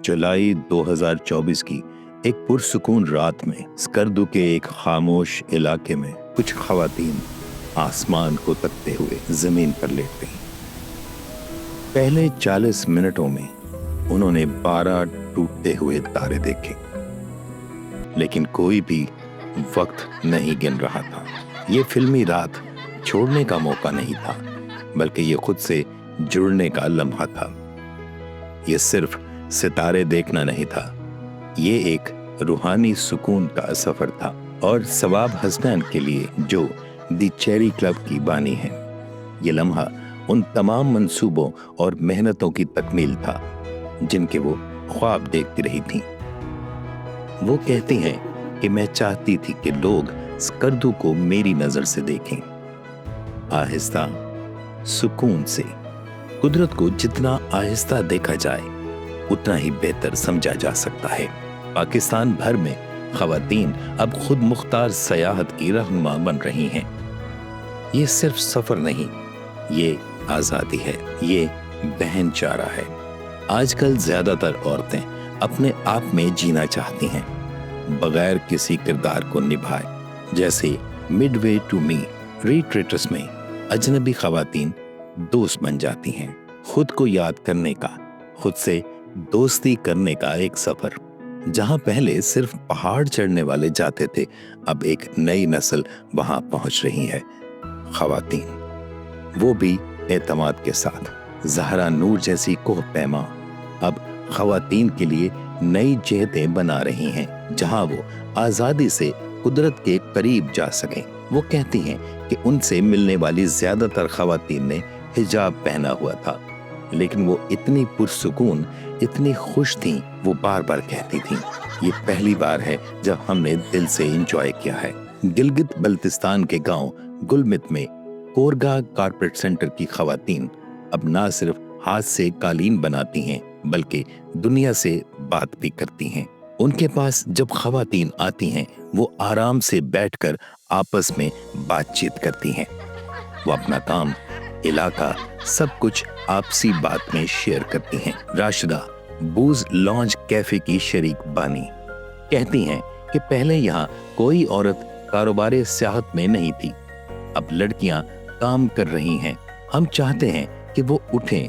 जुलाई 2024 की एक पुरसुकून रात में स्कर्दू के एक खामोश इलाके में कुछ खवातीन आसमान को तकते हुए जमीन पर लेट गईं। पहले 40 मिनटों में उन्होंने 12 टूटते हुए तारे देखे, लेकिन कोई भी वक्त नहीं गिन रहा था। ये फिल्मी रात छोड़ने का मौका नहीं था, बल्कि ये खुद से जुड़ने का लम्हा था। ये सिर्फ सितारे देखना नहीं था, ये एक रूहानी सुकून का सफर था। और सवाब हसनैन के लिए जो दी चेरी क्लब की बानी है, ये लम्हा उन तमाम मंसूबों और मेहनतों की तकमील था जिनके वो ख्वाब देखती रही थी। वो कहती हैं कि मैं चाहती थी कि लोग स्कर्दू को मेरी नजर से देखें, आहिस्ता, सुकून से। कुदरत को जितना आहिस्ता देखा जाए उतना ही बेहतर समझा जा सकता है। पाकिस्तान भर में खवातीन अब खुद मुख्तार सयाहत की रहनुमा बन रही हैं। ये सिर्फ सफर नहीं, ये आजादी है, ये बहन चारा है। आजकल ज्यादातर औरतें अपने आप में जीना चाहती हैं, बगैर किसी किरदार को निभाए। जैसे मिडवे टू मी रिट्रीट्स में अजनबी खवातीन दोस्त बन जाती हैं। खुद को याद करने का, खुद से दोस्ती करने का एक सफर। जहां पहले सिर्फ पहाड़ चढ़ने वाले जाते थे, अब एक नई नस्ल वहां पहुंच रही है। खवातीन, वो भी एतमाद के साथ। ज़हरा नूर जैसी कोह पैमा अब खवातीन के लिए नई जेहतें बना रही हैं, जहां वो आज़ादी से कुदरत के करीब जा सकें। वो कहती हैं कि उनसे मिलने वाली ज्यादातर खवातीन ने हिजाब पहना हुआ था, लेकिन वो इतनी पुरसुकून, इतनी खुश थीं, वो बार बार कहती थीं, ये पहली बार है जब हमने दिल से एंजॉय किया है। गिलगित बल्तिस्तान के गांव गुलमित में कोरगा कारपेट सेंटर की खवातीन अब ना सिर्फ हाथ से कालीन बनाती हैं, बल्कि दुनिया से बात भी करती हैं। उनके पास जब खवातीन आती हैं, वो आराम से बैठकर आपस में बातचीत करती हैं। वो अपना काम, इलाका, सब कुछ आपसी बात में शेयर करती हैं। राशिदा बूज लॉन्ज कैफे की शरीक बानी कहती हैं कि पहले यहाँ कोई औरत कारोबारी सियाहत में नहीं थी, अब लड़कियां काम कर रही हैं। हम चाहते हैं कि वो उठें,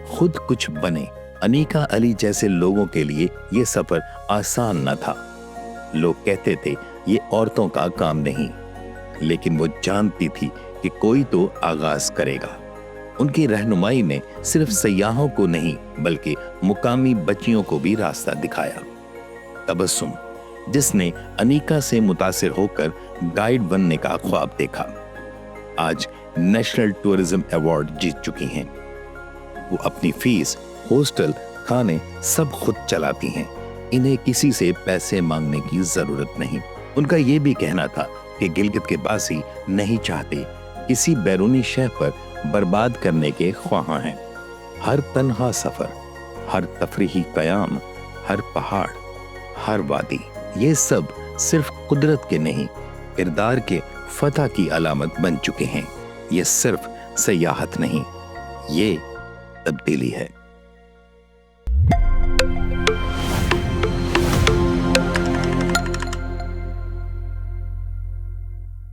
खुद कुछ बने। अनीका अली जैसे लोगों के लिए ये सफर आसान न था। लोग कहते थे ये औरतों का काम नहीं, लेकिन वो जानती थी कि कोई तो आगाज करेगा। उनकी रहनुमाई ने सिर्फ सयाहों को नहीं, बल्कि मुकामी बच्चियों को भी रास्ता दिखाया। तबस्सुम, जिसने अनीका से मुतासिर होकर गाइड बनने का ख्वाब देखा, आज नेशनल टूरिज्म अवार्ड जीत चुकी हैं। वो अपनी फीस, हॉस्टल, खाने सब खुद चलाती हैं। इन्हें किसी से पैसे मांगने की जरूरत नहीं। उनका ये भी कहना था कि गिलगित के बासी नहीं चाहते किसी बैरूनी शहर पर बर्बाद करने के ख्वाहां हैं। हर तन्हा सफर, हर तफरीही कयाम, हर पहाड़, हर वादी, ये सब सिर्फ कुदरत के नहीं, किरदार के फतह की अलामत बन चुके हैं। ये सिर्फ सयाहत नहीं, ये तब्दीली है।